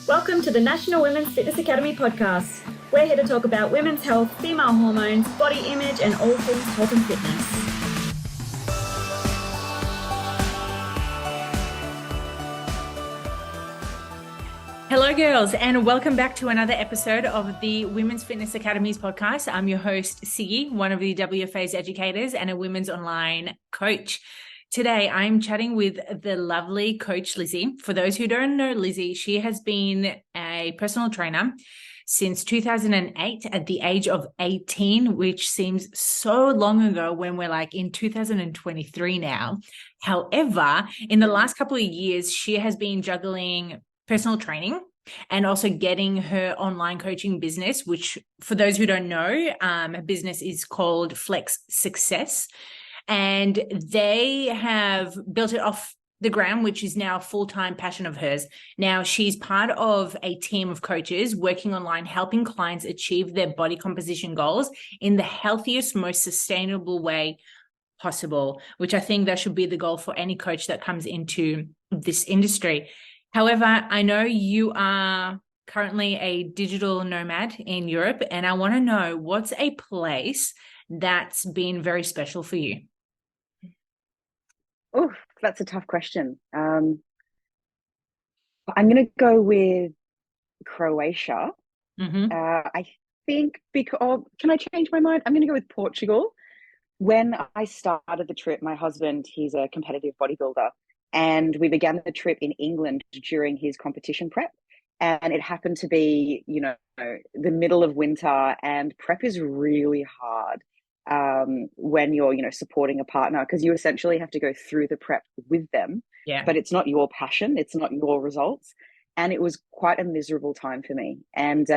Welcome to the National Women's Fitness Academy podcast. We're here to talk about women's health, female hormones, body image, and all things health and fitness. Hello, girls, and welcome back to another episode of the Women's Fitness Academies podcast. I'm your host, Siggy, one of the WFA's educators and a women's online coach. Today, I'm chatting with the lovely coach Lizzy. For those who don't know Lizzy, she has been a personal trainer since 2008 at the age of 18, which seems so long ago when we're like in 2023 now. However, in the last couple of years, she has been juggling personal training and also getting her online coaching business, which for those who don't know, her business is called Flex Success. And they have built it off the ground, which is now a full-time passion of hers. Now she's part of a team of coaches working online, helping clients achieve their body composition goals in the healthiest, most sustainable way possible, which I think that should be the goal for any coach that comes into this industry. However, I know you are currently a digital nomad in Europe, and I want to know what's a place that's been very special for you? Oh, that's a tough question. I'm going to go with Croatia. Mm-hmm. I think because, can I change my mind? I'm going to go with Portugal. When I started the trip, my husband, he's a competitive bodybuilder, and we began the trip in England during his competition prep. And it happened to be, the middle of winter, and prep is really hard when you're, supporting a partner, because you essentially have to go through the prep with them. Yeah. But it's not your passion, it's not your results. And it was quite a miserable time for me. And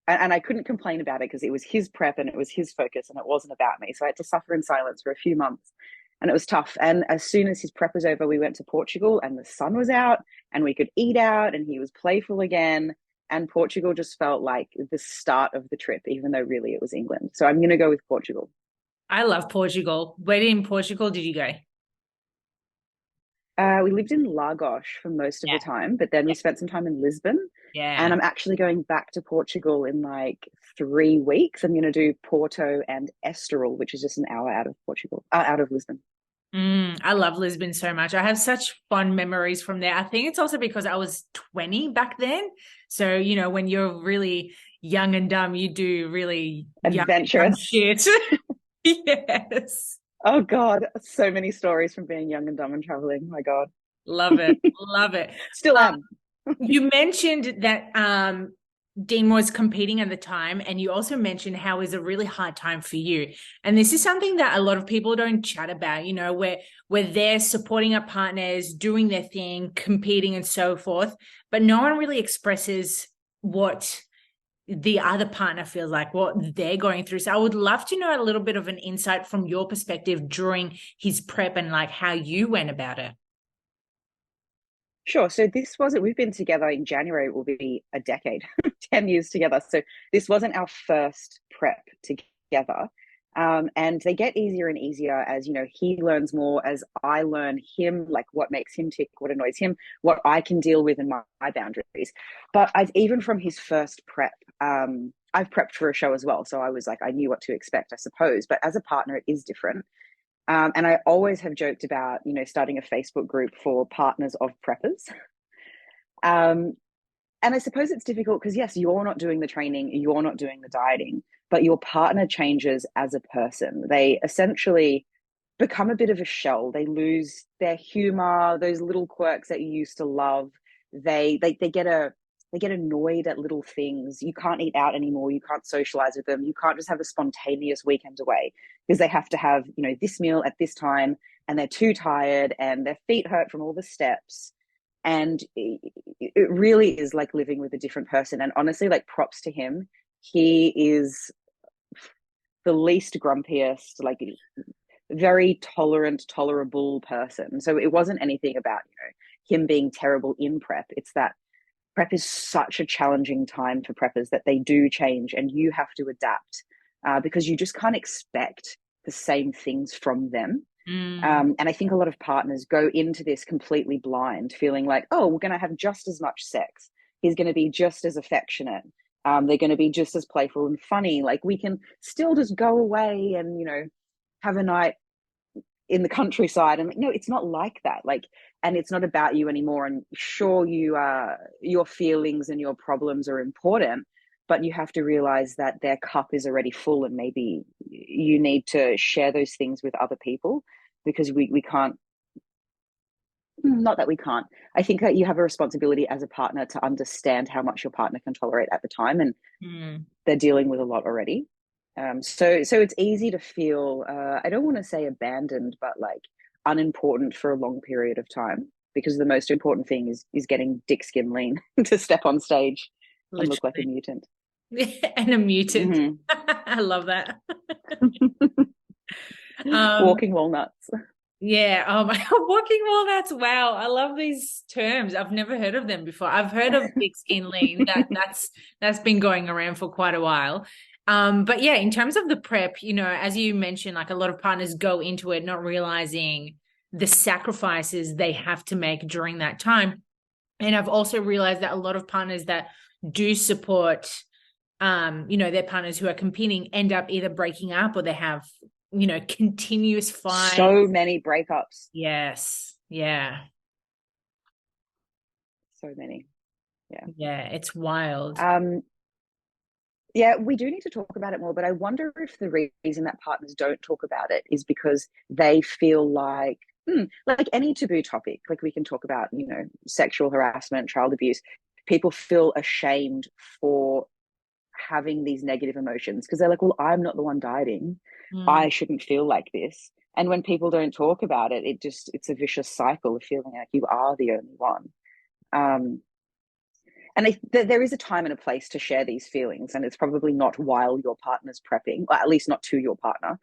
I couldn't complain about it because it was his prep and it was his focus and it wasn't about me. So I had to suffer in silence for a few months. And it was tough. And as soon as his prep was over, we went to Portugal and the sun was out and we could eat out and he was playful again. And Portugal just felt like the start of the trip, even though really it was England. So I'm going to go with Portugal. I love Portugal. Where in Portugal did you go? We lived in Lagos for most of the time, but then we spent some time in Lisbon. Yeah. And I'm actually going back to Portugal in like 3 weeks. I'm going to do Porto and Estoril, which is just an hour out of out of Lisbon. I love Lisbon so much. I have such fun memories from there. I think it's also because I was 20 back then. So, when you're really young and dumb, you do really adventurous shit. Yes. Oh God, so many stories from being young and dumb and traveling. My God. Love it. Love it. Still am. You mentioned that Dean was competing at the time, and you also mentioned how it was a really hard time for you. And this is something that a lot of people don't chat about, where they're supporting our partners, doing their thing, competing and so forth, but no one really expresses what the other partner feels like, what they're going through. So I would love to know a little bit of an insight from your perspective during his prep and like how you went about it. Sure. So we've been together in January, it will be a decade, 10 years together. So this wasn't our first prep together. And they get easier and easier as, he learns more, as I learn him, like what makes him tick, what annoys him, what I can deal with and my boundaries. But even from his first prep, I've prepped for a show as well. So I was like, I knew what to expect, I suppose. But as a partner, it is different. And I always have joked about, starting a Facebook group for partners of preppers. And I suppose it's difficult because, yes, you're not doing the training, you're not doing the dieting, but your partner changes as a person. They essentially become a bit of a shell. They lose their humor, those little quirks that you used to love. They get annoyed at little things. You can't eat out anymore. You can't socialize with them. You can't just have a spontaneous weekend away because they have to have, this meal at this time, and they're too tired and their feet hurt from all the steps. And it really is like living with a different person. And honestly, like, props to him. He is the least grumpiest, like very tolerable person. So it wasn't anything about, him being terrible in prep. It's that prep is such a challenging time for preppers that they do change and you have to adapt because you just can't expect the same things from them. And I think a lot of partners go into this completely blind, feeling like, oh, we're going to have just as much sex. he's going to be just as affectionate. They're going to be just as playful and funny. Like, we can still just go away and, you know, have a night in the countryside. And no, it's not like that. Like, and it's not about you anymore. And sure, your feelings and your problems are important, but you have to realize that their cup is already full, and maybe you need to share those things with other people, because we can't, not that we can't. I think that you have a responsibility as a partner to understand how much your partner can tolerate at the time, and they're dealing with a lot already. So it's easy to feel, I don't want to say abandoned, but like unimportant for a long period of time, because the most important thing is getting dick skin lean to step on stage and look like a mutant. And a mutant. I love that. Walking walnuts. Yeah. Oh my God. Walking walnuts. Wow. I love these terms. I've never heard of them before. I've heard of thick skin lean. That's been going around for quite a while. But yeah, in terms of the prep, you know, as you mentioned, like a lot of partners go into it not realizing the sacrifices they have to make during that time. And I've also realized that a lot of partners that do support, you know, their partners who are competing end up either breaking up, or they have, you know, continuous fights. So many breakups. Yes. Yeah. So many. Yeah. Yeah. It's wild. Yeah, we do need to talk about it more, but I wonder if the reason that partners don't talk about it is because they feel like any taboo topic, like we can talk about, you know, sexual harassment, child abuse, people feel ashamed for having these negative emotions, because they're like, well, I'm not the one dieting. I shouldn't feel like this. And when people don't talk about it, it's a vicious cycle of feeling like you are the only one. And there is a time and a place to share these feelings, and it's probably not while your partner's prepping, or at least not to your partner.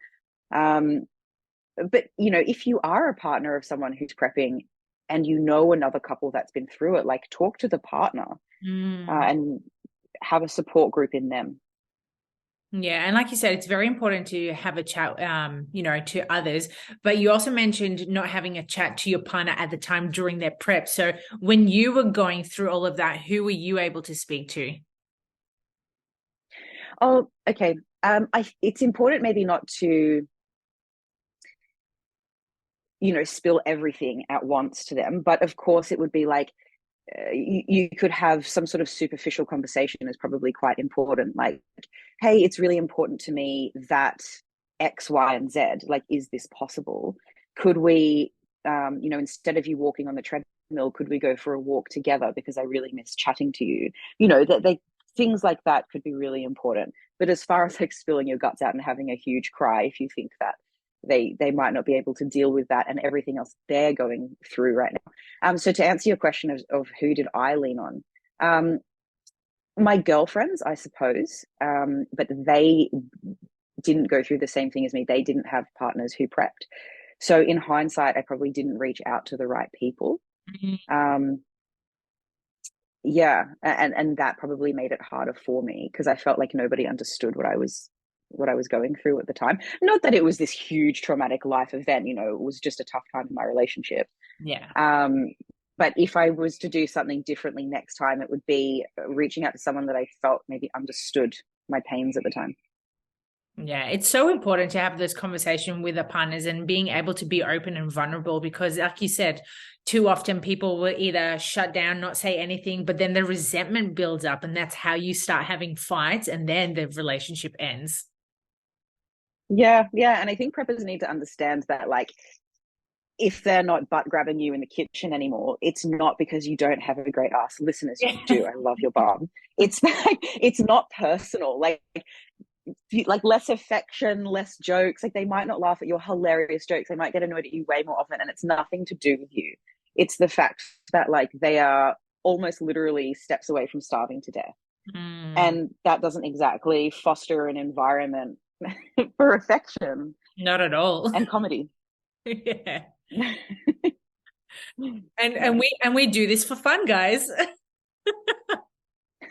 But, you know, if you are a partner of someone who's prepping and you know another couple that's been through it, like, talk to the partner and have a support group in them. Yeah. And like you said, it's very important to have a chat, you know, to others, but you also mentioned not having a chat to your partner at the time during their prep. So when you were going through all of that, who were you able to speak to? Oh, okay. It's important maybe not to, you know, spill everything at once to them, but of course it would be like, you could have some sort of superficial conversation is probably quite important. Like, hey, it's really important to me that X, Y, and Z, like, is this possible? Could we, you know, instead of you walking on the treadmill, could we go for a walk together, because I really miss chatting to you? You know, that things like that could be really important. But as far as like spilling your guts out and having a huge cry, if you think that they might not be able to deal with that and everything else they're going through right now. So to answer your question of who did I lean on, my girlfriends, I suppose, but they didn't go through the same thing as me. They didn't have partners who prepped. So in hindsight, I probably didn't reach out to the right people. Yeah, and that probably made it harder for me, because I felt like nobody understood what I was going through at the time. Not that it was this huge traumatic life event, you know, it was just a tough time in my relationship. Yeah. But if I was to do something differently next time, it would be reaching out to someone that I felt maybe understood my pains at the time. Yeah, it's so important to have this conversation with our partners and being able to be open and vulnerable, because like you said, too often people will either shut down, not say anything, but then the resentment builds up, and that's how you start having fights, and then the relationship ends. Yeah. And I think preppers need to understand that, like, if they're not butt grabbing you in the kitchen anymore, it's not because you don't have a great ass. Listen, as you do, I love your bum. It's like, it's not personal. Like less affection, less jokes. Like, they might not laugh at your hilarious jokes. They might get annoyed at you way more often, and it's nothing to do with you. It's the fact that, like, they are almost literally steps away from starving to death. And that doesn't exactly foster an environment for affection. Not at all. And comedy. Yeah. and we do this for fun, guys.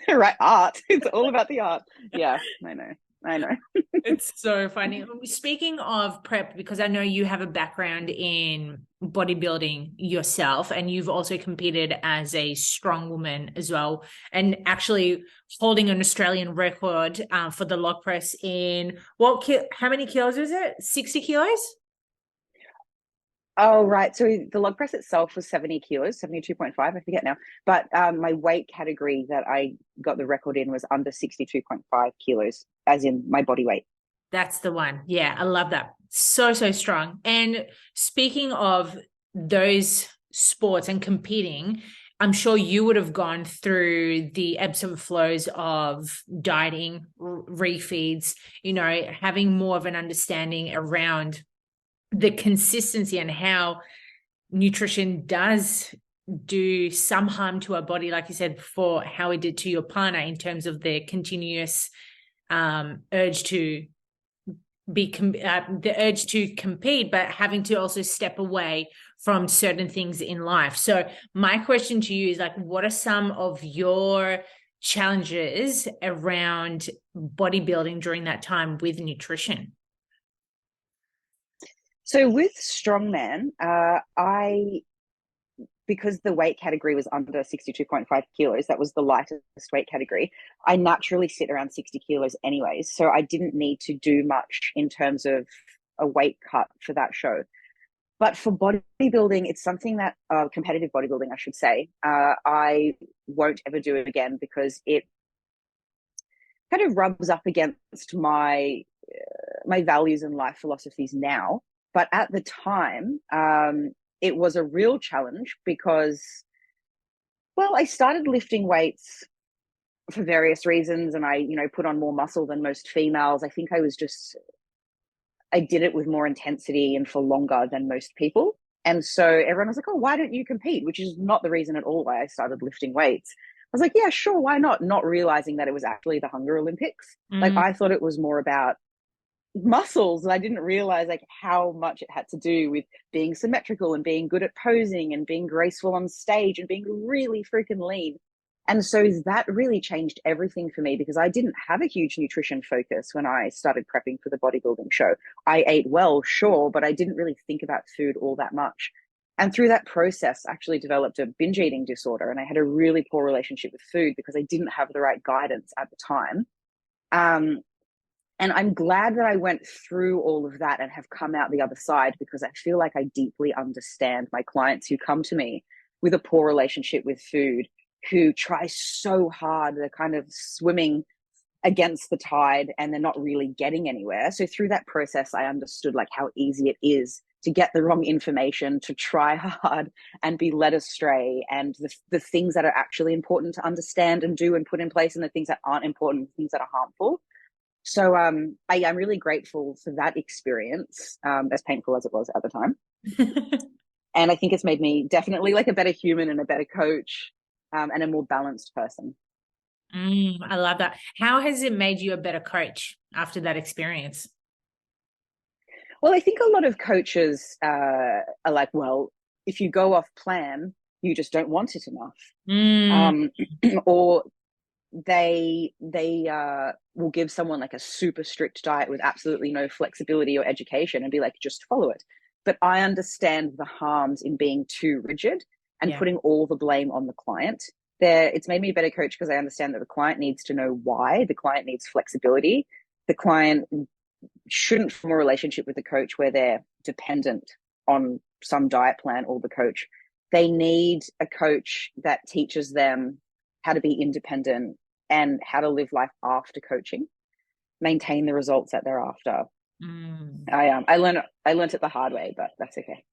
Right, art. It's all about the art. Yeah, I know. I know. It's so funny. Speaking of prep, because I know you have a background in bodybuilding yourself, and you've also competed as a strong woman as well, and actually holding an Australian record for the log press in how many kilos was it? 60 kilos? Oh, right. So the log press itself was 70 kilos, 72.5, I forget now. But my weight category that I got the record in was under 62.5 kilos, as in my body weight. That's the one. Yeah, I love that. So, so strong. And speaking of those sports and competing, I'm sure you would have gone through the ebbs and flows of dieting, refeeds, having more of an understanding around the consistency and how nutrition does do some harm to our body, like you said before, how it did to your partner in terms of the continuous urge to the urge to compete, but having to also step away from certain things in life. So my question to you is, like, what are some of your challenges around bodybuilding during that time with nutrition? So with strongman, because the weight category was under 62.5 kilos, that was the lightest weight category, I naturally sit around 60 kilos anyways. So I didn't need to do much in terms of a weight cut for that show. But for bodybuilding, it's something that, competitive bodybuilding, I should say, I won't ever do it again, because it kind of rubs up against my values and life philosophies now. But at the time, it was a real challenge because, well, I started lifting weights for various reasons, and I, put on more muscle than most females. I think I did it with more intensity and for longer than most people. And so everyone was like, oh, why don't you compete? Which is not the reason at all why I started lifting weights. I was like, yeah, sure, why not? Not realizing that it was actually the Hunger Olympics. Like, I thought it was more about muscles, and I didn't realize like how much it had to do with being symmetrical and being good at posing and being graceful on stage and being really freaking lean. And so that really changed everything for me, because I didn't have a huge nutrition focus when I started prepping for the bodybuilding show. I ate well, sure, but I didn't really think about food all that much. And through that process, I actually developed a binge eating disorder, and I had a really poor relationship with food because I didn't have the right guidance at the time. And I'm glad that I went through all of that and have come out the other side, because I feel like I deeply understand my clients who come to me with a poor relationship with food, who try so hard. They're kind of swimming against the tide and they're not really getting anywhere. So through that process, I understood like how easy it is to get the wrong information, to try hard and be led astray, and the things that are actually important to understand and do and put in place, and the things that aren't important, things that are harmful. So I'm really grateful for that experience, as painful as it was at the time. And I think it's made me definitely like a better human and a better coach, and a more balanced person. I love that. How has it made you a better coach after that experience? Well, I think a lot of coaches are like, well, if you go off plan, you just don't want it enough. Or they will give someone like a super strict diet with absolutely no flexibility or education and be like, just follow it. But I understand the harms in being too rigid and putting all the blame on the client. It's made me a better coach, because I understand that the client needs to know why. The client needs flexibility. The client shouldn't form a relationship with the coach where they're dependent on some diet plan or the coach. They need a coach that teaches them how to be independent and how to live life after coaching, maintain the results that they're after. I learned it the hard way, but that's okay.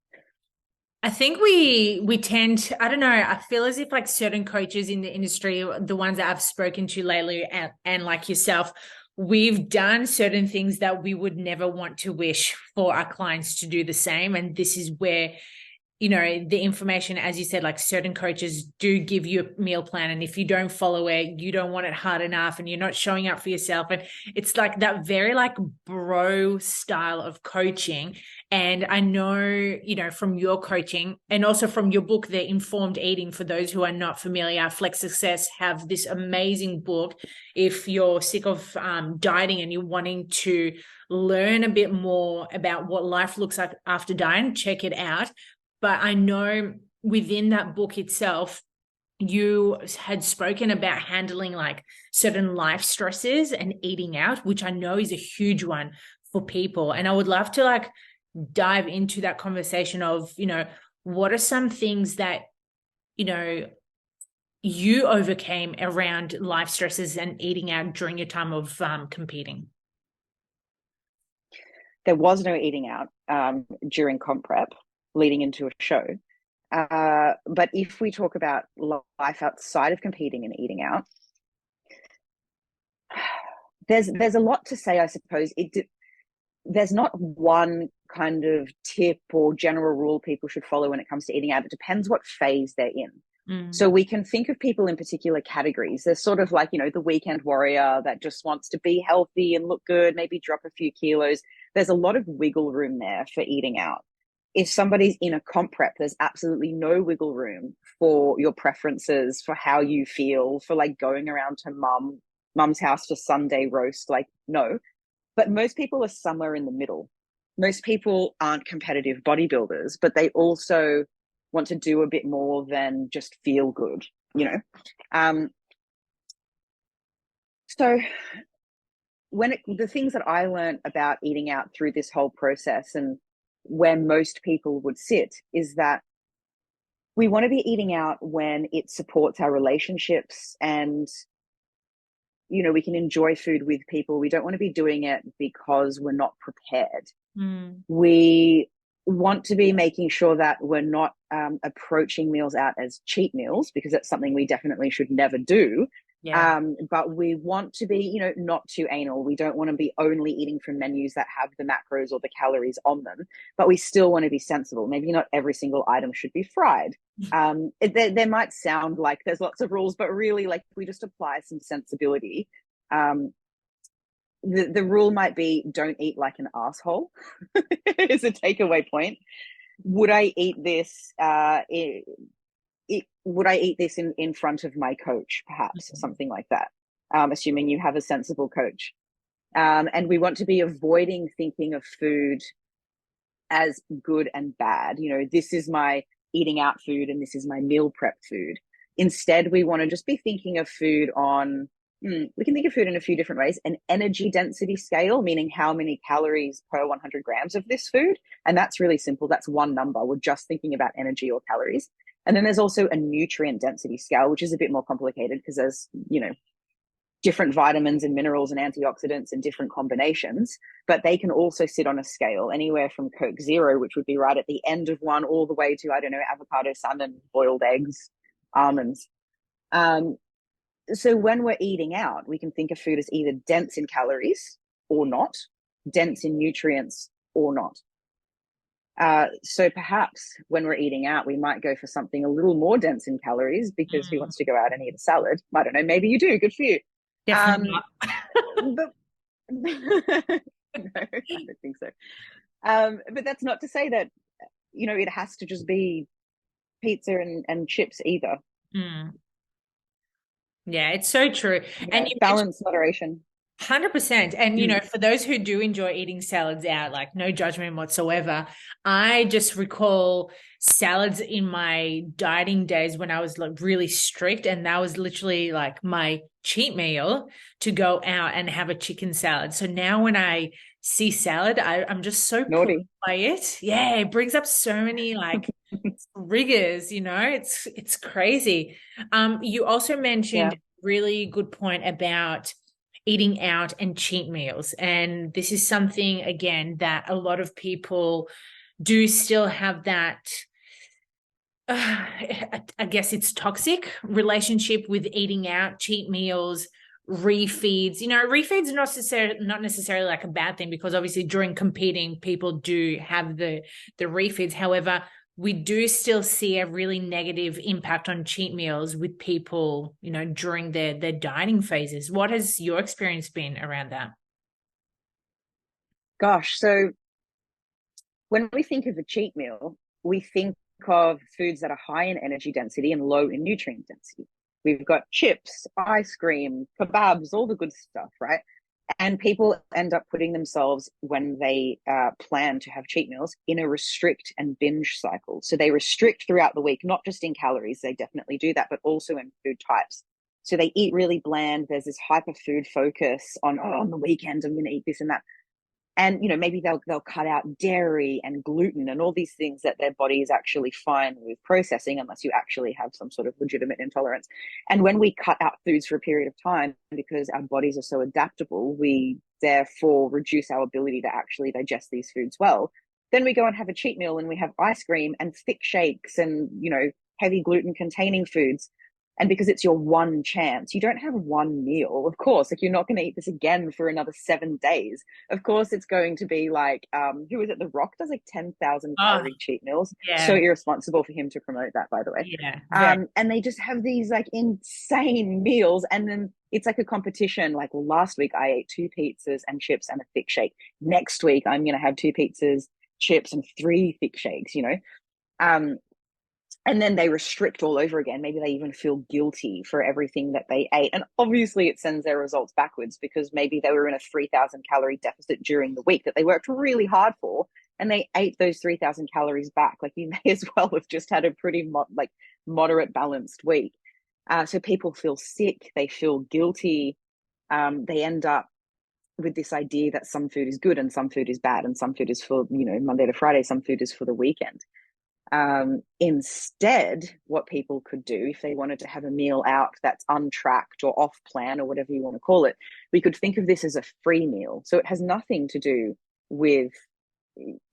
I think we tend to, I don't know, I feel as if like certain coaches in the industry, the ones that I've spoken to lately, and like yourself, we've done certain things that we would never want to wish for our clients to do the same. And this is where the information, as you said, like certain coaches do give you a meal plan. And if you don't follow it, you don't want it hard enough and you're not showing up for yourself. And it's like that very like bro style of coaching. And I know, from your coaching and also from your book, The Informed Eating, for those who are not familiar, Flex Success have this amazing book. If you're sick of dieting and you're wanting to learn a bit more about what life looks like after dieting, check it out. But I know within that book itself, you had spoken about handling like certain life stresses and eating out, which I know is a huge one for people. And I would love to like dive into that conversation of, what are some things that, you overcame around life stresses and eating out during your time of competing? There was no eating out during comp prep leading into a show. But if we talk about life outside of competing and eating out, there's a lot to say, I suppose. There's not one kind of tip or general rule people should follow when it comes to eating out. It depends what phase they're in. So we can think of people in particular categories. There's sort of like, the weekend warrior that just wants to be healthy and look good, maybe drop a few kilos. There's a lot of wiggle room there for eating out. If somebody's in a comp prep, there's absolutely no wiggle room for your preferences, for how you feel, for like going around to mum's house for Sunday roast. Like, no. But most people are somewhere in the middle. Most people aren't competitive bodybuilders, but they also want to do a bit more than just feel good, So the things that I learned about eating out through this whole process and where most people would sit is that we want to be eating out when it supports our relationships and, we can enjoy food with people. We don't want to be doing it because we're not prepared. We want to be making sure that we're not approaching meals out as cheat meals, because that's something we definitely should never do. Yeah. But we want to be, not too anal. We don't want to be only eating from menus that have the macros or the calories on them, but we still want to be sensible. Maybe not every single item should be fried. There might sound like there's lots of rules, but really, like, we just apply some sensibility. The rule might be don't eat like an asshole is a takeaway point. Would I eat this? Would I eat this in front of my coach, perhaps, something like that, assuming you have a sensible coach. And we want to be avoiding thinking of food as good and bad. This is my eating out food and this is my meal prep food. Instead, we want to just be thinking of food on, we can think of food in a few different ways. An energy density scale, meaning how many calories per 100 grams of this food. And that's really simple. That's one number. We're just thinking about energy or calories. And then there's also a nutrient density scale, which is a bit more complicated because there's, different vitamins and minerals and antioxidants and different combinations, but they can also sit on a scale anywhere from Coke Zero, which would be right at the end of one, all the way to, avocado, salmon, boiled eggs, almonds. So when we're eating out, we can think of food as either dense in calories or not, dense in nutrients or not. So perhaps when we're eating out, we might go for something a little more dense in calories because who wants to go out and eat a salad? I don't know, maybe you do, good for you. Definitely not. But no, I don't think so. But that's not to say that, it has to just be pizza and chips either. Yeah, it's so true. And balance, moderation. 100%. And, for those who do enjoy eating salads out, like no judgment whatsoever, I just recall salads in my dieting days when I was like really strict. And that was literally like my cheat meal to go out and have a chicken salad. So now when I see salad, I'm just so naughty by it. Yeah, it brings up so many like rigors, it's crazy. You also mentioned really good point about eating out and cheat meals. And this is something, again, that a lot of people do still have that, I guess it's toxic relationship with eating out, cheat meals, refeeds. Refeeds are not necessarily like a bad thing, because obviously during competing, people do have the refeeds. However, we do still see a really negative impact on cheat meals with people, during their dieting phases. What has your experience been around that? Gosh, so when we think of a cheat meal, we think of foods that are high in energy density and low in nutrient density. We've got chips, ice cream, kebabs, all the good stuff, right? And people end up putting themselves, when they plan to have cheat meals, in a restrict and binge cycle. So they restrict throughout the week, not just in calories, they definitely do that, but also in food types. So they eat really bland. There's this hyper food focus on, oh, on the weekend, I'm going to eat this and that. And maybe they'll cut out dairy and gluten and all these things that their body is actually fine with processing, unless you actually have some sort of legitimate intolerance. And when we cut out foods for a period of time, because our bodies are so adaptable, we therefore reduce our ability to actually digest these foods well. Then we go and have a cheat meal and we have ice cream and thick shakes and heavy gluten containing foods. And because it's your one chance, you don't have one meal. Of course, like, you're not going to eat this again for another 7 days. Of course, it's going to be like, who is it? The Rock does like 10,000 calorie cheat meals. Yeah. So irresponsible for him to promote that, by the way. Yeah. And they just have these like insane meals. And then it's like a competition. Like, well, last week I ate 2 pizzas and chips and a thick shake. Next week, I'm going to have 2 pizzas, chips, and 3 thick shakes, and then they restrict all over again. Maybe they even feel guilty for everything that they ate. And obviously it sends their results backwards, because maybe they were in a 3,000 calorie deficit during the week that they worked really hard for, and they ate those 3,000 calories back. Like, you may as well have just had a pretty moderate balanced week. So people feel sick. They feel guilty. They end up with this idea that some food is good and some food is bad, and some food is for, Monday to Friday, some food is for the weekend. Instead, what people could do if they wanted to have a meal out that's untracked or off plan or whatever you want to call it, we could think of this as a free meal. So it has nothing to do with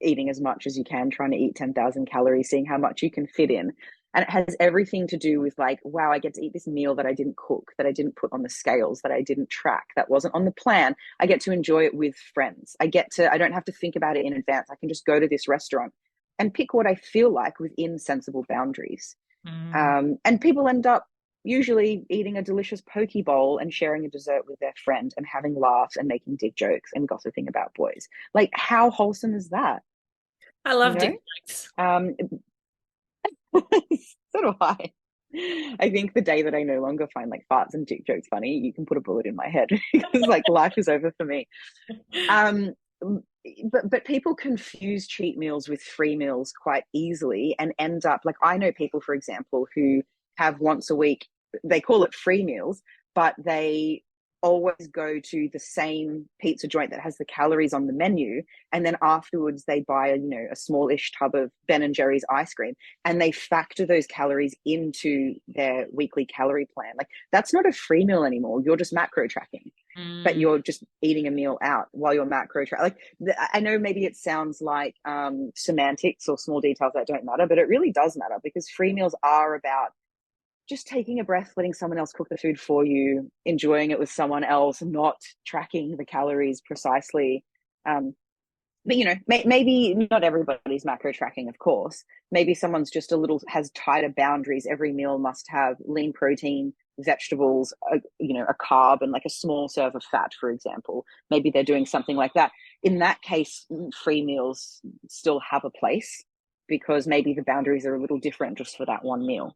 eating as much as you can, trying to eat 10,000 calories, seeing how much you can fit in. And it has everything to do with like, wow, I get to eat this meal that I didn't cook, that I didn't put on the scales, that I didn't track, that wasn't on the plan. I get to enjoy it with friends. I don't have to think about it in advance. I can just go to this restaurant and pick what I feel like within sensible boundaries. And people end up usually eating a delicious poke bowl and sharing a dessert with their friend and having laughs and making dick jokes and gossiping about boys. Like, how wholesome is that? I love dick jokes. So do I. I think the day that I no longer find like farts and dick jokes funny, you can put a bullet in my head, because like life is over for me. But people confuse cheat meals with free meals quite easily and end up like, I know people, for example, who have once a week, they call it free meals, but they always go to the same pizza joint that has the calories on the menu, and then afterwards they buy a smallish tub of Ben and Jerry's ice cream, and they factor those calories into their weekly calorie plan. Like, that's not a free meal anymore. You're just macro tracking, but you're just eating a meal out while you're macro tracking. Like, I know maybe it sounds like semantics or small details that don't matter, but it really does matter, because free meals are about just taking a breath, letting someone else cook the food for you, enjoying it with someone else, not tracking the calories precisely. But maybe not everybody's macro tracking, of course. Maybe someone's just has tighter boundaries. Every meal must have lean protein, vegetables, a carb, and like a small serve of fat, for example. Maybe they're doing something like that. In that case, free meals still have a place, because maybe the boundaries are a little different just for that one meal.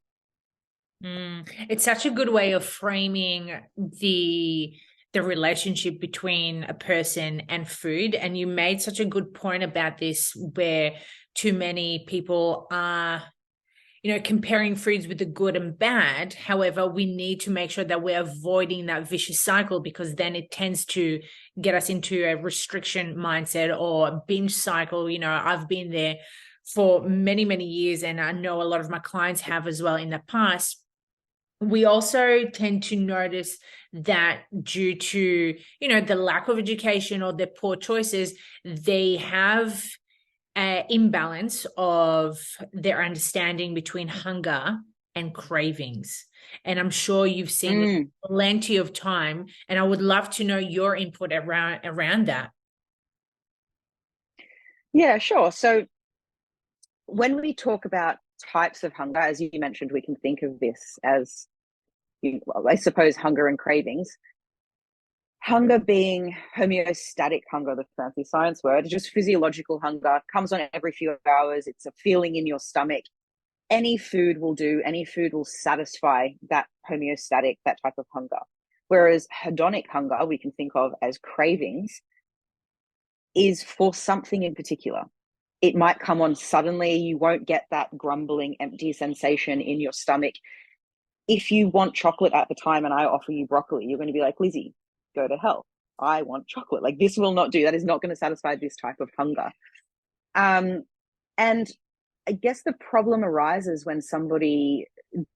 It's such a good way of framing the relationship between a person and food. And you made such a good point about this, where too many people are, comparing foods with the good and bad. However, we need to make sure that we're avoiding that vicious cycle, because then it tends to get us into a restriction mindset or a binge cycle. I've been there for many, many years, and I know a lot of my clients have as well in the past. We also tend to notice that due to, the lack of education or their poor choices, they have an imbalance of their understanding between hunger and cravings. And I'm sure you've seen it plenty of time. And I would love to know your input around that. Yeah, sure. So when we talk about types of hunger, as you mentioned, we can think of this as, well, I suppose, hunger and cravings. Hunger being homeostatic hunger, the fancy science word, just physiological hunger, comes on every few hours. It's a feeling in your stomach. Any food will do, any food will satisfy that homeostatic, that type of hunger. Whereas hedonic hunger, we can think of as cravings, is for something in particular. It might come on suddenly. You won't get that grumbling, empty sensation in your stomach. If you want chocolate at the time and I offer you broccoli, you're going to be like, Lizzy, go to hell. I want chocolate. Like, this will not do. That is not going to satisfy this type of hunger. And I guess the problem arises when somebody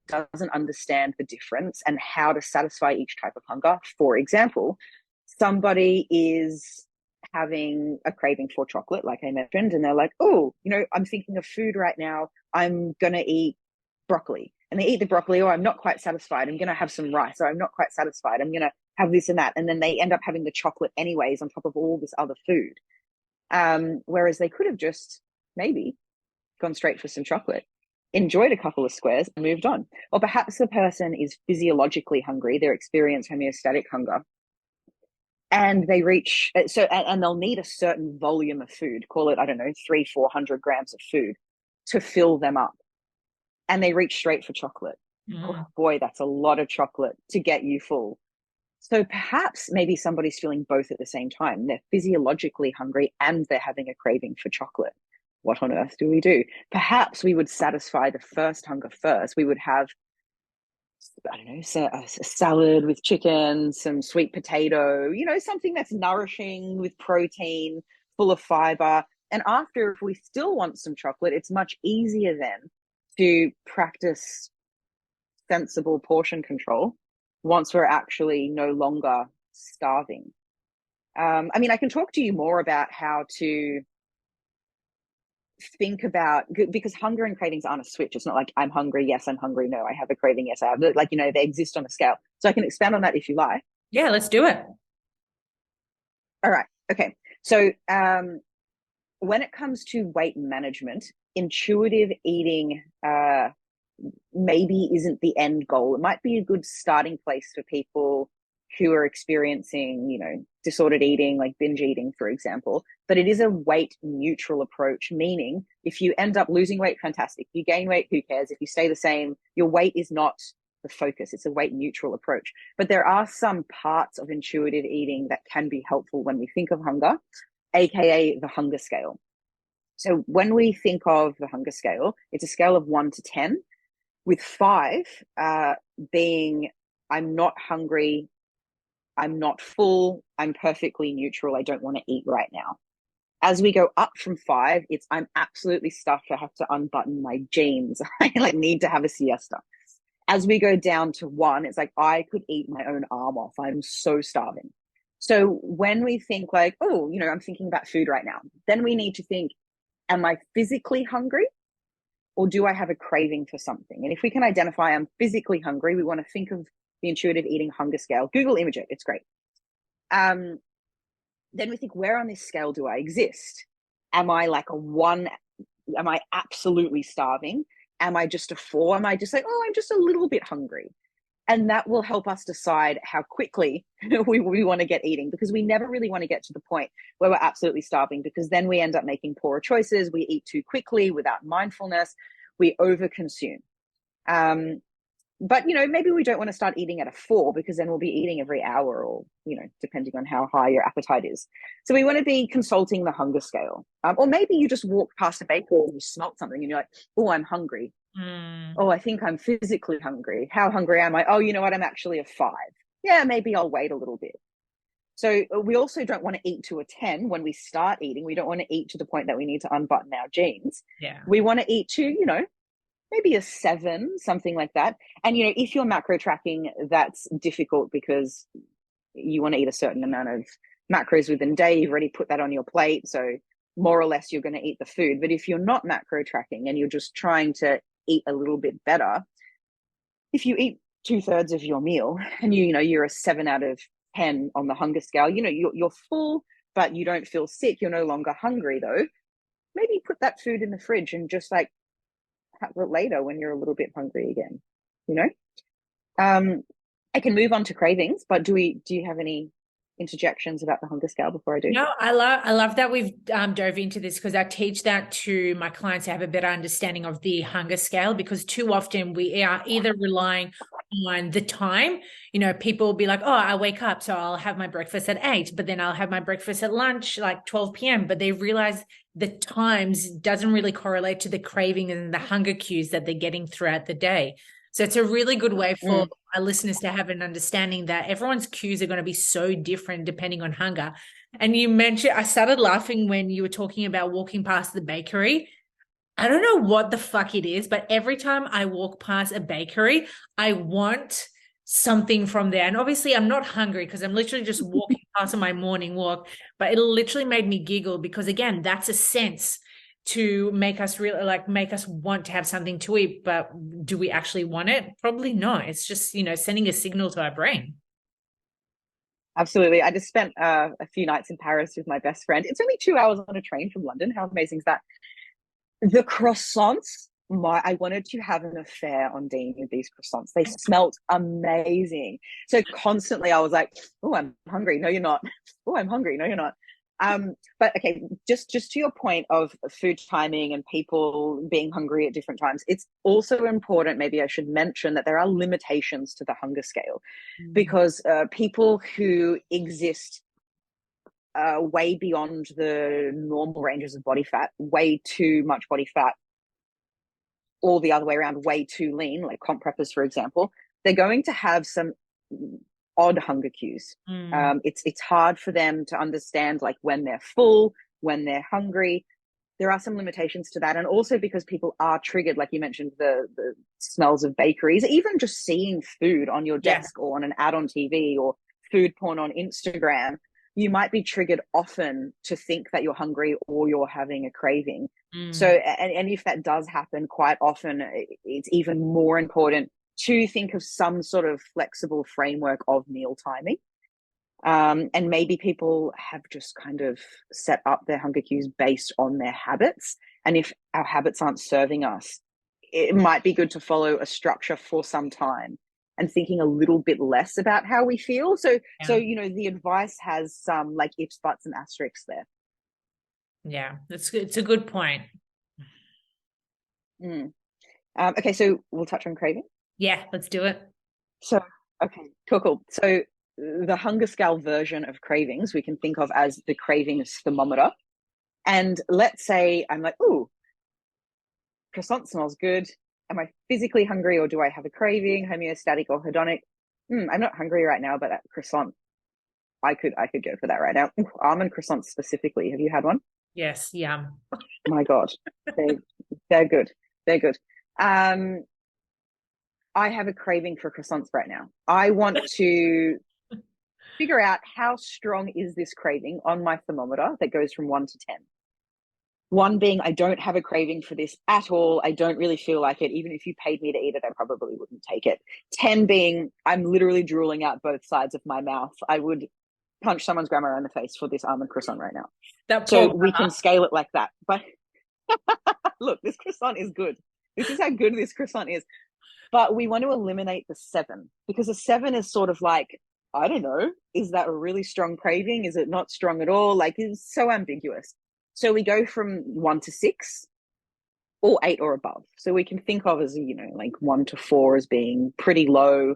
doesn't understand the difference and how to satisfy each type of hunger. For example, somebody is having a craving for chocolate, like I mentioned, and they're like, oh, I'm thinking of food right now. I'm going to eat broccoli. And they eat the broccoli, or I'm not quite satisfied. I'm going to have some rice, or I'm not quite satisfied. I'm going to have this and that. And then they end up having the chocolate anyways on top of all this other food. Whereas they could have just maybe gone straight for some chocolate, enjoyed a couple of squares, and moved on. Or perhaps the person is physiologically hungry. They're experiencing homeostatic hunger. And they reach, and they'll need a certain volume of food, call it, 300-400 grams of food to fill them up. And they reach straight for chocolate. Oh boy, that's a lot of chocolate to get you full. So perhaps maybe somebody's feeling both at the same time. They're physiologically hungry and they're having a craving for chocolate. What on earth do we do? Perhaps we would satisfy the first hunger first. We would have, a salad with chicken, some sweet potato, something that's nourishing with protein, full of fiber. And after, if we still want some chocolate, it's much easier then to practice sensible portion control once we're actually no longer starving. I can talk to you more about how to think about, because hunger and cravings aren't a switch. It's not like I'm hungry, yes, I'm hungry, no, I have a craving, yes, I have. Like, they exist on a scale. So I can expand on that if you like. Yeah, let's do it. All right. Okay. So when it comes to weight management, intuitive eating maybe isn't the end goal. It might be a good starting place for people who are experiencing, disordered eating, like binge eating, for example. But it is a weight neutral approach, meaning if you end up losing weight, fantastic. If you gain weight, who cares? If you stay the same, your weight is not the focus. It's a weight neutral approach. But there are some parts of intuitive eating that can be helpful when we think of hunger, aka the hunger scale. So when we think of the hunger scale, it's a scale of 1 to 10, with 5 being I'm not hungry, I'm not full, I'm perfectly neutral, I don't want to eat right now. As we go up from 5, it's I'm absolutely stuffed, I have to unbutton my jeans, I need to have a siesta. As we go down to 1, it's like I could eat my own arm off, I'm so starving. So when we think like, oh, I'm thinking about food right now, then we need to think, am I physically hungry? Or do I have a craving for something? And if we can identify I'm physically hungry, we want to think of the intuitive eating hunger scale. Google image it, it's great. Then we think, where on this scale do I exist? Am I like a 1? Am I absolutely starving? Am I just a 4? Am I just like, oh, I'm just a little bit hungry? And that will help us decide how quickly we want to get eating, because we never really want to get to the point where we're absolutely starving, because then we end up making poorer choices. We eat too quickly without mindfulness. We overconsume. But, maybe we don't want to start eating at a 4, because then we'll be eating every hour, or, depending on how high your appetite is. So we want to be consulting the hunger scale. Or maybe you just walk past a bakery and you smelt something and you're like, oh, I'm hungry. Oh, I think I'm physically hungry. How hungry am I? Oh, you know what? I'm actually a 5. Yeah, maybe I'll wait a little bit. So we also don't want to eat to a 10 when we start eating. We don't want to eat to the point that we need to unbutton our jeans. Yeah. We want to eat to, maybe a 7, something like that. And, if you're macro tracking, that's difficult because you want to eat a certain amount of macros within a day. You've already put that on your plate. So more or less you're going to eat the food. But if you're not macro tracking and you're just trying to eat a little bit better, if you eat 2/3 of your meal and you're a 7 out of 10 on the hunger scale, you're full, but you don't feel sick. You're no longer hungry though. maybe put that food in the fridge and just like have it later when you're a little bit hungry again, you know? I can move on to cravings, but do you have any interjections about the hunger scale before I do? No, I love that we've dove into this, because I teach that to my clients to have a better understanding of the hunger scale, because too often we are either relying on the time. People will be like, oh, I wake up, so I'll have my breakfast at 8, but then I'll have my breakfast at lunch like 12 p.m. But they realize the times doesn't really correlate to the craving and the hunger cues that they're getting throughout the day. So it's a really good way for our listeners to have an understanding that everyone's cues are going to be so different depending on hunger. And you mentioned, I started laughing when you were talking about walking past the bakery. I don't know what the fuck it is, but every time I walk past a bakery, I want something from there. And obviously I'm not hungry because I'm literally just walking past on my morning walk, but it literally made me giggle, because again, that's a sense to make us make us want to have something to eat. But do we actually want it? Probably not. It's just, sending a signal to our brain. Absolutely. I just spent a few nights in Paris with my best friend. It's only 2 hours on a train from London. How amazing is that? The croissants, I wanted to have an affair on Dean with these croissants. They smelt amazing. So constantly I was like, oh, I'm hungry. No, you're not. Oh, I'm hungry. No, you're not. But okay, just to your point of food timing and people being hungry at different times, it's also important, maybe I should mention, that there are limitations to the hunger scale, because people who exist way beyond the normal ranges of body fat, way too much body fat, or the other way around, way too lean, like comp preppers, for example, they're going to have some odd hunger cues. It's hard for them to understand like when they're full, when they're hungry. There are some limitations to that. And also because people are triggered, like you mentioned, the smells of bakeries, even just seeing food on your desk or on an ad on TV or food porn on Instagram, you might be triggered often to think that you're hungry or you're having a craving. So, and if that does happen quite often, it's even more important to think of some sort of flexible framework of meal timing. And maybe people have just kind of set up their hunger cues based on their habits. And if our habits aren't serving us, it might be good to follow a structure for some time and thinking a little bit less about how we feel. So the advice has some like ifs, buts, and asterisks there. Yeah, that's good. It's a good point. Okay, so we'll touch on craving. Yeah, let's do it. So, okay, cool. So the hunger scale version of cravings we can think of as the cravings thermometer. And let's say I'm like, ooh, croissant smells good. Am I physically hungry, or do I have a craving, homeostatic or hedonic? I'm not hungry right now, but that croissant, I could go for that right now. Ooh, almond croissants specifically. Have you had one? Yes, yum. My God, they're good. They're good. I have a craving for croissants right now. I want to figure out how strong is this craving on my thermometer that goes from 1 to 10. 1 being, I don't have a craving for this at all. I don't really feel like it. Even if you paid me to eat it, I probably wouldn't take it. 10 being, I'm literally drooling out both sides of my mouth. I would punch someone's grandma in the face for this almond croissant right now. So we can scale it like that. But look, this croissant is good. This is how good this croissant is. But we want to eliminate the 7, because a 7 is sort of like, I don't know, is that a really strong craving? Is it not strong at all? Like, it's so ambiguous. So we go from 1 to 6 or 8 or above. So we can think of as, like 1 to 4 as being pretty low,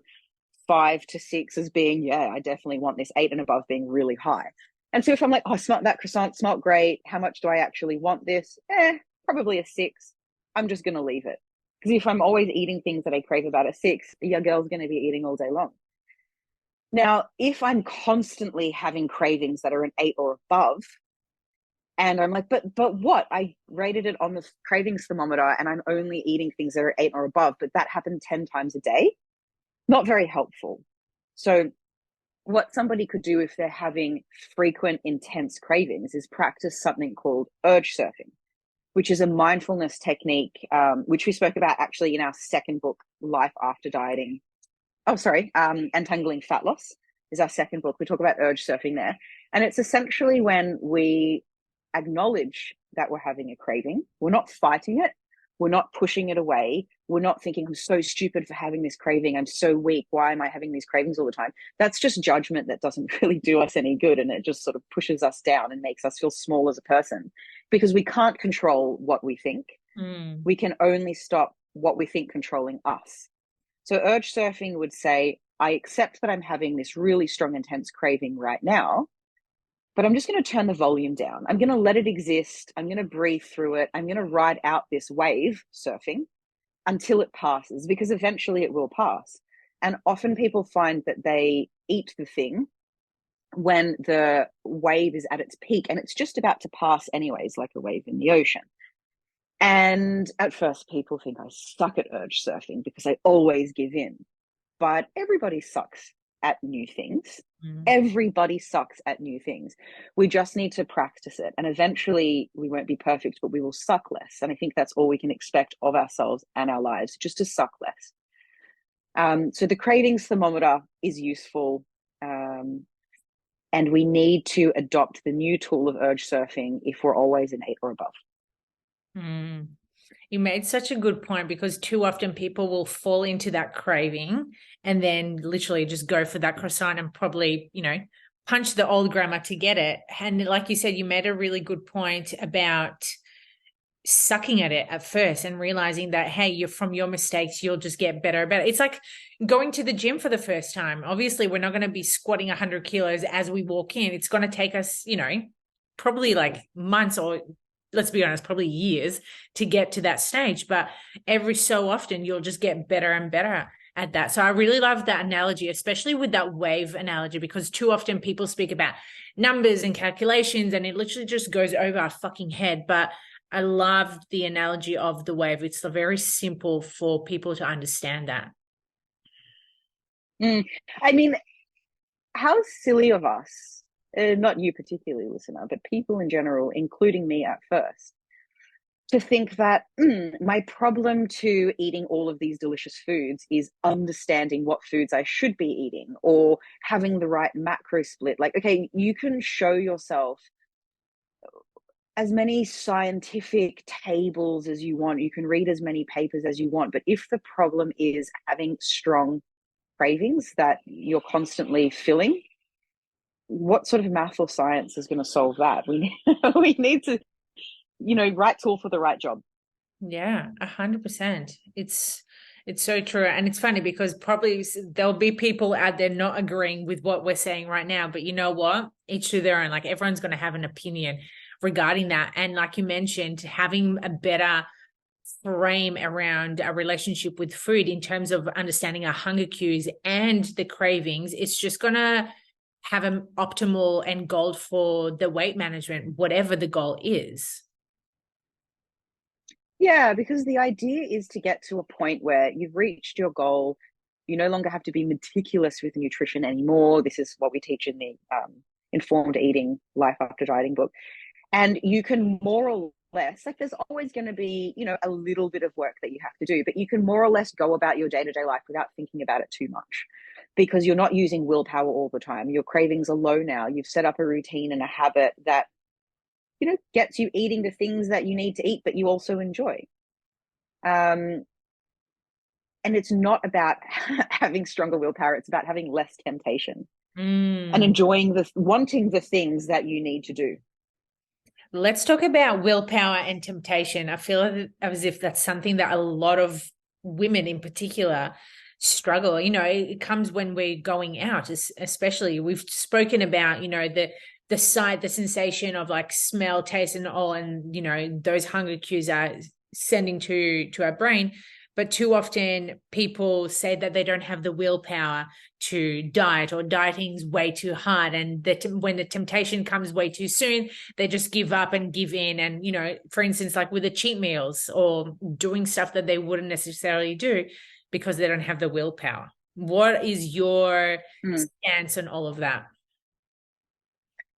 5 to 6 as being, yeah, I definitely want this, 8 and above being really high. And so if I'm like, oh, that croissant smelled great. How much do I actually want this? Probably a 6. I'm just going to leave it. Because if I'm always eating things that I crave about a 6, your girl's going to be eating all day long. Now, if I'm constantly having cravings that are an 8 or above, and I'm like, but what? I rated it on the cravings thermometer and I'm only eating things that are 8 or above, but that happened 10 times a day. Not very helpful. So what somebody could do if they're having frequent, intense cravings is practice something called urge surfing, which is a mindfulness technique, which we spoke about actually in our second book, Life After Dieting. Untangling Fat Loss is our second book. We talk about urge surfing there. And it's essentially when we acknowledge that we're having a craving. We're not fighting it. We're not pushing it away. We're not thinking, I'm so stupid for having this craving. I'm so weak. Why am I having these cravings all the time? That's just judgment that doesn't really do us any good. And it just sort of pushes us down and makes us feel small as a person, because we can't control what we think. We can only stop what we think controlling us. So urge surfing would say, I accept that I'm having this really strong, intense craving right now, but I'm just going to turn the volume down. I'm going to let it exist. I'm going to breathe through it. I'm going to ride out this wave surfing until it passes, because eventually it will pass. And often people find that they eat the thing when the wave is at its peak and it's just about to pass anyways, like a wave in the ocean. And at first people think I suck at urge surfing because I always give in. But everybody sucks at new things. Everybody sucks at new things. We just need to practice it. And eventually we won't be perfect, but we will suck less. And I think that's all we can expect of ourselves and our lives, just to suck less. So the cravings thermometer is useful. And we need to adopt the new tool of urge surfing if we're always an 8 or above. You made such a good point, because too often people will fall into that craving and then literally just go for that croissant and probably, punch the old grandma to get it. And like you said, you made a really good point about sucking at it at first and realizing that, hey, you're from your mistakes, you'll just get better and better. It's like going to the gym for the first time. Obviously, we're not going to be squatting 100 kilos as we walk in. It's going to take us, probably like months, or let's be honest, probably years to get to that stage. But every so often, you'll just get better and better at that. So I really love that analogy, especially with that wave analogy, because too often people speak about numbers and calculations and it literally just goes over our fucking head. But I loved the analogy of the wave. It's very simple for people to understand that. I mean, how silly of us, not you particularly, listener, but people in general, including me at first, to think that my problem to eating all of these delicious foods is understanding what foods I should be eating or having the right macro split. Like, okay, you can show yourself as many scientific tables as you want. You can read as many papers as you want. But if the problem is having strong cravings that you're constantly filling, what sort of math or science is going to solve that? We need to, right tool for the right job. Yeah, 100%. It's so true. And it's funny because probably there'll be people out there not agreeing with what we're saying right now, but you know what? Each to their own. Like, everyone's going to have an opinion regarding that. And like you mentioned, having a better frame around a relationship with food in terms of understanding our hunger cues and the cravings, it's just going to have an optimal end goal for the weight management, whatever the goal is. Yeah, because the idea is to get to a point where you've reached your goal. You no longer have to be meticulous with nutrition anymore. This is what we teach in the Informed Eating Life After Dieting book. And you can more or less, like, there's always going to be, a little bit of work that you have to do, but you can more or less go about your day-to-day life without thinking about it too much, because you're not using willpower all the time. Your cravings are low now. You've set up a routine and a habit that, gets you eating the things that you need to eat, but you also enjoy. And it's not about having stronger willpower. It's about having less temptation and enjoying wanting the things that you need to do. Let's talk about willpower and temptation. I feel as if that's something that a lot of women in particular struggle. It comes when we're going out, especially. We've spoken about, the sight, the sensation of like smell, taste, and all, and, those hunger cues are sending to our brain. But too often people say that they don't have the willpower to diet, or dieting's way too hard. And that when the temptation comes way too soon, they just give up and give in. And, for instance, like with the cheat meals or doing stuff that they wouldn't necessarily do because they don't have the willpower. What is your stance on all of that?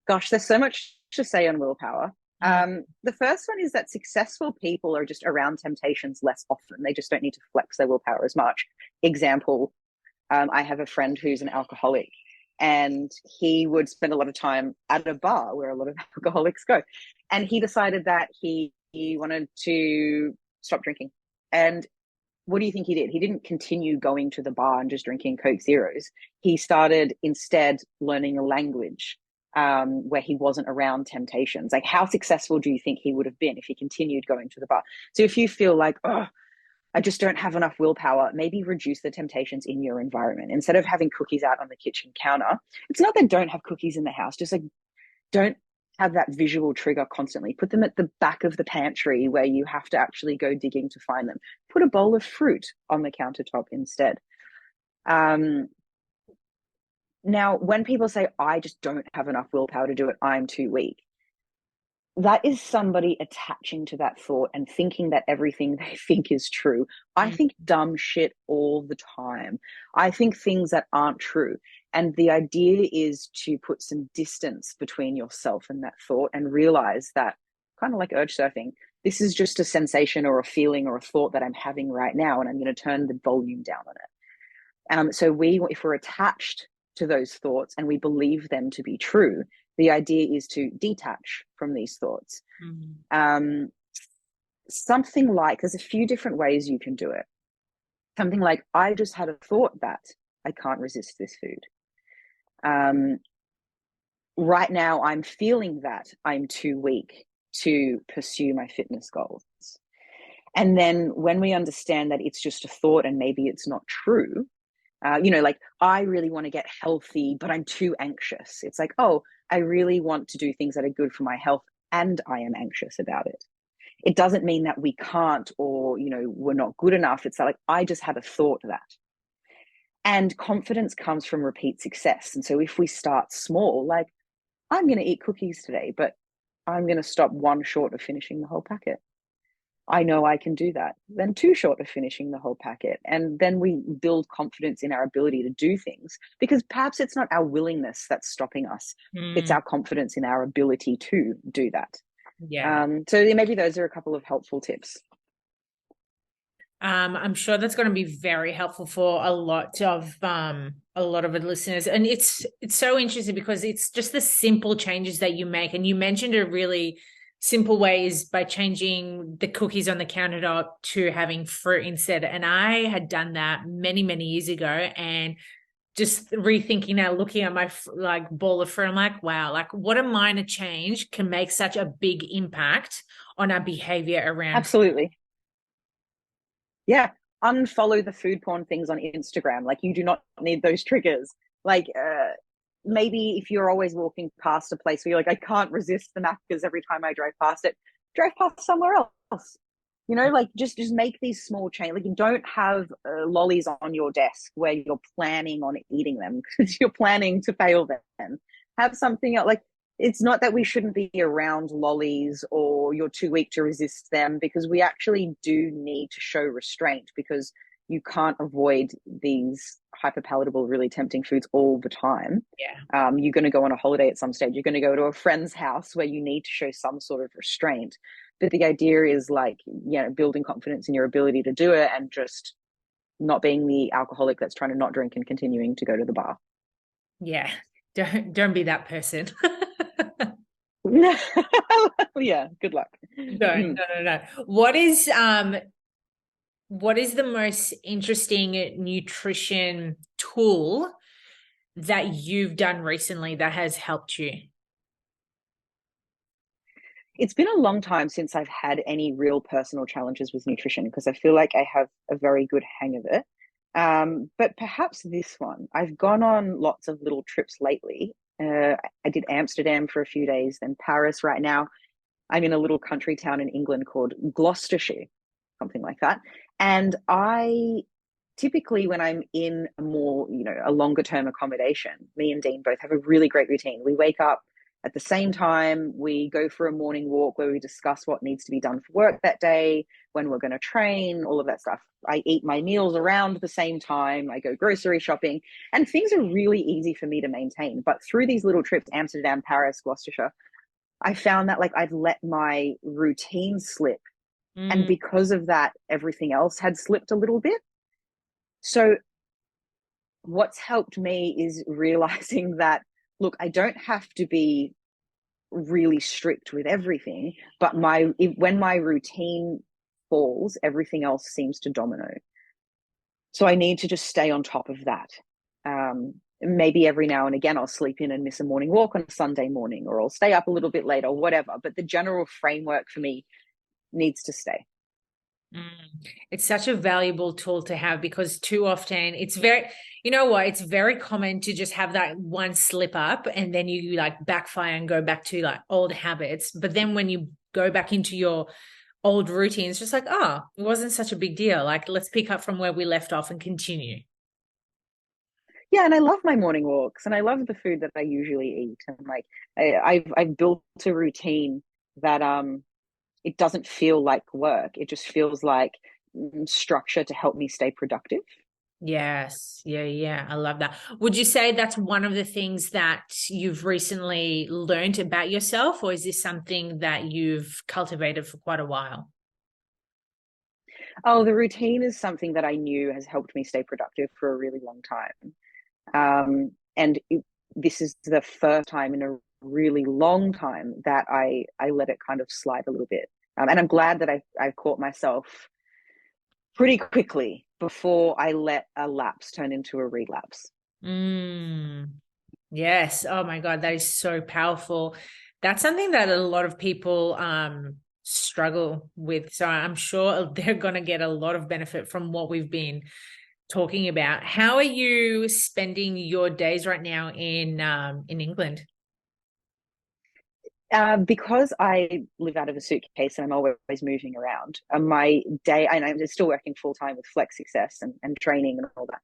Gosh, there's so much to say on willpower. The first one is that successful people are just around temptations less often. They just don't need to flex their willpower as much. Example, I have a friend who's an alcoholic, and he would spend a lot of time at a bar where a lot of alcoholics go. And he decided that he wanted to stop drinking. And what do you think he did? He didn't continue going to the bar and just drinking Coke Zeros. He started instead learning a language where he wasn't around temptations. Like, how successful do you think he would have been if he continued going to the bar? So if you feel like, oh, I just don't have enough willpower, maybe reduce the temptations in your environment. Instead of having cookies out on the kitchen counter, it's not that don't have cookies in the house, just like don't have that visual trigger constantly. Put them at the back of the pantry where you have to actually go digging to find them. Put a bowl of fruit on the countertop instead. Now, when people say, I just don't have enough willpower to do it, I'm too weak, that is somebody attaching to that thought and thinking that everything they think is true. I think dumb shit all the time. I think things that aren't true. And the idea is to put some distance between yourself and that thought and realize that, kind of like urge surfing, this is just a sensation or a feeling or a thought that I'm having right now, and I'm going to turn the volume down on it. So if we're attached to those thoughts and we believe them to be true, the idea is to detach from these thoughts. Something like, there's a few different ways you can do it. Something like, I just had a thought that I can't resist this food. Right now, I'm feeling that I'm too weak to pursue my fitness goals. And then when we understand that it's just a thought and maybe it's not true, like, I really want to get healthy, but I'm too anxious. It's like, oh, I really want to do things that are good for my health and I am anxious about it. It doesn't mean that we can't or, we're not good enough. It's like, I just had a thought that. And confidence comes from repeat success. And so if we start small, like, I'm going to eat cookies today, but I'm going to stop one short of finishing the whole packet. I know I can do that. Then two short of finishing the whole packet. And then we build confidence in our ability to do things, because perhaps it's not our willingness that's stopping us. It's our confidence in our ability to do that. Yeah. So maybe those are a couple of helpful tips. I'm sure that's going to be very helpful for a lot of the listeners. And it's so interesting because it's just the simple changes that you make. And you mentioned a really simple way is by changing the cookies on the countertop to having fruit instead. And I had done that many, many years ago, and just rethinking that, looking at my bowl of fruit, I'm like, wow, like what a minor change can make such a big impact on our behavior around. Absolutely. Yeah. Unfollow the food porn things on Instagram. Like, you do not need those triggers. Like, maybe if you're always walking past a place where you're like, I can't resist the Macca's every time I drive past it, drive past somewhere else. Like, just make these small changes. Like, you don't have lollies on your desk where you're planning on eating them because you're planning to fail them. Have something else. Like, it's not that we shouldn't be around lollies or you're too weak to resist them, because we actually do need to show restraint, because you can't avoid these hyperpalatable, really tempting foods all the time. Yeah. You're going to go on a holiday at some stage. You're going to go to a friend's house where you need to show some sort of restraint. But the idea is, like, building confidence in your ability to do it, and just not being the alcoholic that's trying to not drink and continuing to go to the bar. Yeah. Don't be that person. Yeah. Good luck. No. What is the most interesting nutrition tool that you've done recently that has helped you? It's been a long time since I've had any real personal challenges with nutrition, because I feel like I have a very good hang of it. But perhaps this one. I've gone on lots of little trips lately. I did Amsterdam for a few days, then Paris. Right now, I'm in a little country town in England called Gloucestershire, something like that. And I typically, when I'm in a longer term accommodation, me and Dean both have a really great routine. We wake up at the same time, we go for a morning walk where we discuss what needs to be done for work that day, when we're going to train, all of that stuff. I eat my meals around the same time. I go grocery shopping, and things are really easy for me to maintain. But through these little trips, Amsterdam, Paris, Gloucestershire, I found that, like, I'd let my routine slip. And because of that, everything else had slipped a little bit. So what's helped me is realizing that, look, I don't have to be really strict with everything, but when my routine falls, everything else seems to domino. So I need to just stay on top of that. Maybe every now and again I'll sleep in and miss a morning walk on a Sunday morning, or I'll stay up a little bit later or whatever. But the general framework for me needs to stay. It's such a valuable tool to have, because too often it's it's very common to just have that one slip up and then you like backfire and go back to like old habits. But then when you go back into your old routine, it's just like, oh, it wasn't such a big deal. Like, let's pick up from where we left off and continue. Yeah, and I love my morning walks, and I love the food that I usually eat, and like I've built a routine that it doesn't feel like work. It just feels like structure to help me stay productive. Yes. Yeah. I love that. Would you say that's one of the things that you've recently learned about yourself, or is this something that you've cultivated for quite a while? Oh, the routine is something that I knew has helped me stay productive for a really long time. This is the first time in a really long time that I let it kind of slide a little bit. And I'm glad that I caught myself pretty quickly before I let a lapse turn into a relapse. Yes. Oh my God, that is so powerful. That's something that a lot of people struggle with. So I'm sure they're going to get a lot of benefit from what we've been talking about. How are you spending your days right now in England? Because I live out of a suitcase and I'm always moving around, my day, and I'm still working full time with Flex Success and training and all that.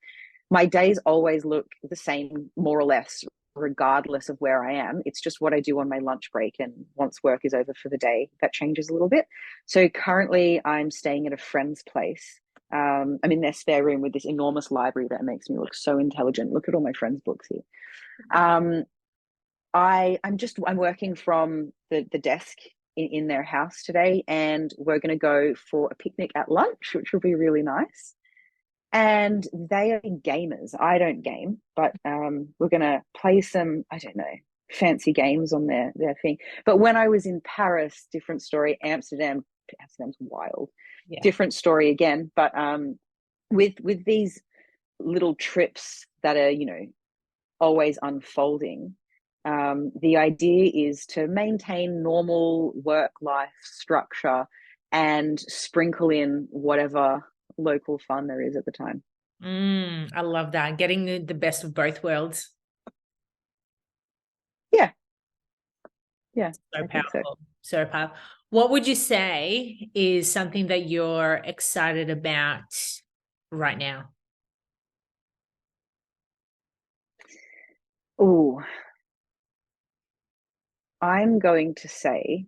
My days always look the same, more or less, regardless of where I am. It's just what I do on my lunch break. And once work is over for the day, that changes a little bit. So currently I'm staying at a friend's place. I'm in their spare room with this enormous library that makes me look so intelligent. Look at all my friends' books here. I'm working from the desk in their house today, and we're going to go for a picnic at lunch, which will be really nice. And they are gamers. I don't game, but we're going to play some, I don't know, fancy games on their thing. But when I was in Paris, different story. Amsterdam's wild, Yeah. different story again. But with these little trips that are, always unfolding. The idea is to maintain normal work-life structure and sprinkle in whatever local fun there is at the time. I love that. Getting the best of both worlds. Yeah. Yeah. So powerful. So powerful. What would you say is something that you're excited about right now? Oh, I'm going to say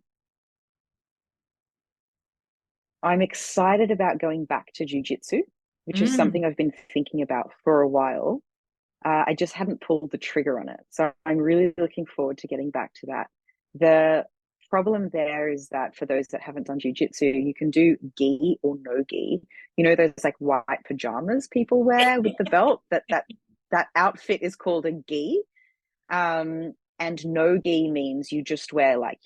I'm excited about going back to jiu-jitsu, which is something I've been thinking about for a while. I just hadn't pulled the trigger on it. So I'm really looking forward to getting back to that. The problem there is that for those that haven't done jiu-jitsu, you can do gi or no gi. Those like white pajamas people wear with the belt, that outfit is called a gi. And no gi means you just wear like,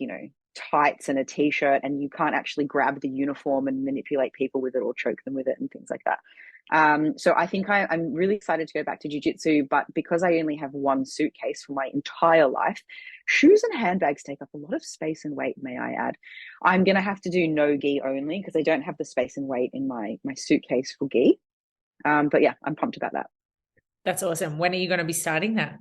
tights and a t-shirt, and you can't actually grab the uniform and manipulate people with it or choke them with it and things like that. So I think I'm really excited to go back to jiu-jitsu, but because I only have one suitcase for my entire life, shoes and handbags take up a lot of space and weight, may I add. I'm going to have to do no gi only because I don't have the space and weight in my suitcase for gi. But yeah, I'm pumped about that. That's awesome. When are you going to be starting that?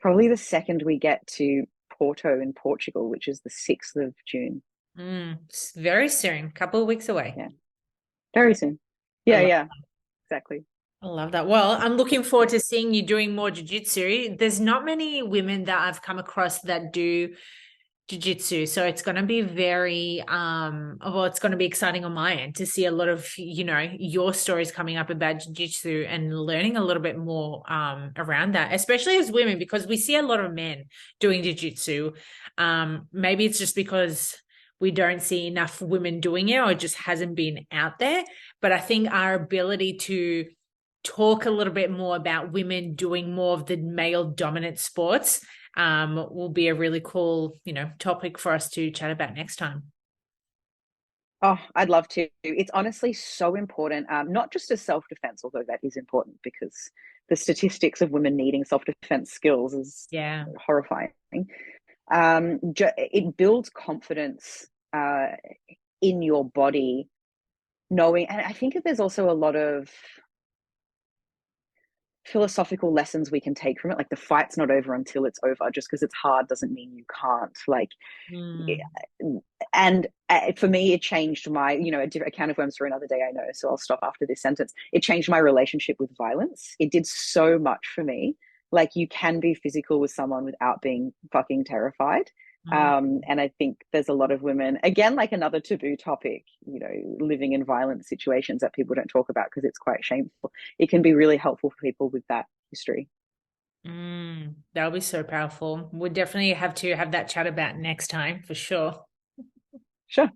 Probably the second we get to Porto in Portugal, which is the 6th of June. Very soon, couple of weeks away. Yeah, very soon. Yeah, exactly. I love that. Well, I'm looking forward to seeing you doing more jiu-jitsu. There's not many women that I've come across that do jiu-jitsu, so it's going to be very it's going to be exciting on my end to see a lot of your stories coming up about jiu-jitsu and learning a little bit more around that, especially as women, because we see a lot of men doing jiu-jitsu. Maybe it's just because we don't see enough women doing it, or it just hasn't been out there. But I think our ability to talk a little bit more about women doing more of the male dominant sports will be a really cool, topic for us to chat about next time. Oh, I'd love to. It's honestly so important, not just as self-defense, although that is important because the statistics of women needing self-defense skills is horrifying. It builds confidence in your body, knowing, and I think that there's also a lot of philosophical lessons we can take from it. Like the fight's not over until it's over. Just because it's hard doesn't mean you can't. And for me, it changed my, a can of worms for another day, I know. So I'll stop after this sentence. It changed my relationship with violence. It did so much for me. Like you can be physical with someone without being fucking terrified. And I think there's a lot of women, again, like another taboo topic, living in violent situations that people don't talk about because it's quite shameful. It can be really helpful for people with that history. That'll be so powerful. We'll definitely have to have that chat about next time for sure. Sure.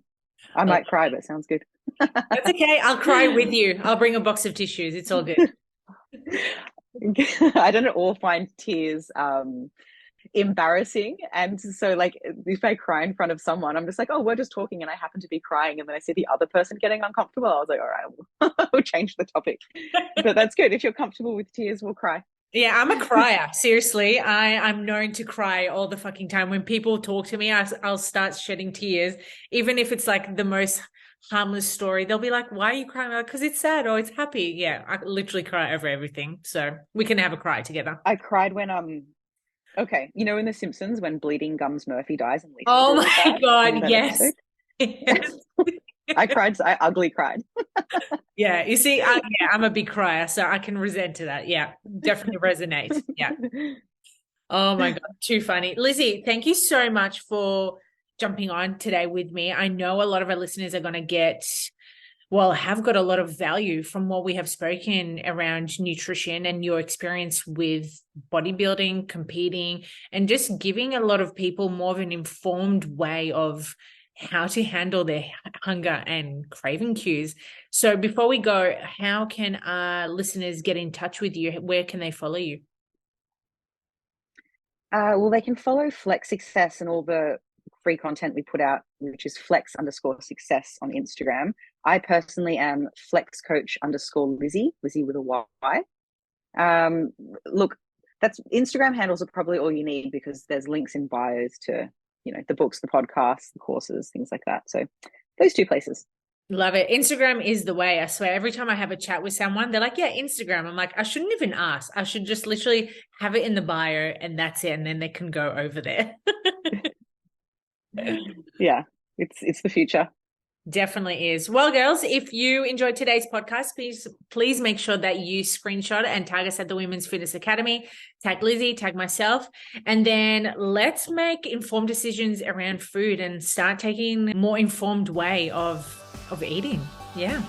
I might cry, but sounds good. That's okay. I'll cry with you. I'll bring a box of tissues. It's all good. I don't all find tears embarrassing, and so like if I cry in front of someone, I'm just like, oh, we're just talking and I happen to be crying, and then I see the other person getting uncomfortable, I was like, all right, we'll change the topic. But that's good. If you're comfortable with tears, we'll cry. Yeah, I'm a crier. Seriously, I'm known to cry all the fucking time. When people talk to me, I'll start shedding tears, even if it's like the most harmless story. They'll be like, why are you crying? Like, because it's sad or it's happy. Yeah, I literally cry over everything. So we can have a cry together. I cried when okay, in The Simpsons when Bleeding Gums Murphy dies and Lisa. Oh my God, yes. Yes. I ugly cried. Yeah, you see, I'm a big crier, so I can resent to that. Yeah, definitely resonate. Yeah. Oh my God, too funny. Lizzy, thank you so much for jumping on today with me. I know a lot of our listeners are going to have got a lot of value from what we have spoken around nutrition and your experience with bodybuilding, competing, and just giving a lot of people more of an informed way of how to handle their hunger and craving cues. So before we go, how can our listeners get in touch with you? Where can they follow you? Well, they can follow Flex Success and all the free content we put out, which is flex_success on Instagram. I personally am flexcoach_Lizzy, Lizzy with a Y. Look, that's Instagram handles are probably all you need because there's links in bios to, the books, the podcasts, the courses, things like that. So those two places. Love it. Instagram is the way. I swear, every time I have a chat with someone, they're like, yeah, Instagram. I'm like, I shouldn't even ask. I should just literally have it in the bio and that's it. And then they can go over there. Yeah, it's the future. Definitely is. Well, girls, if you enjoyed today's podcast, please make sure that you screenshot and tag us at the Women's Fitness Academy, tag Lizzy, tag myself, and then let's make informed decisions around food and start taking a more informed way of eating. Yeah.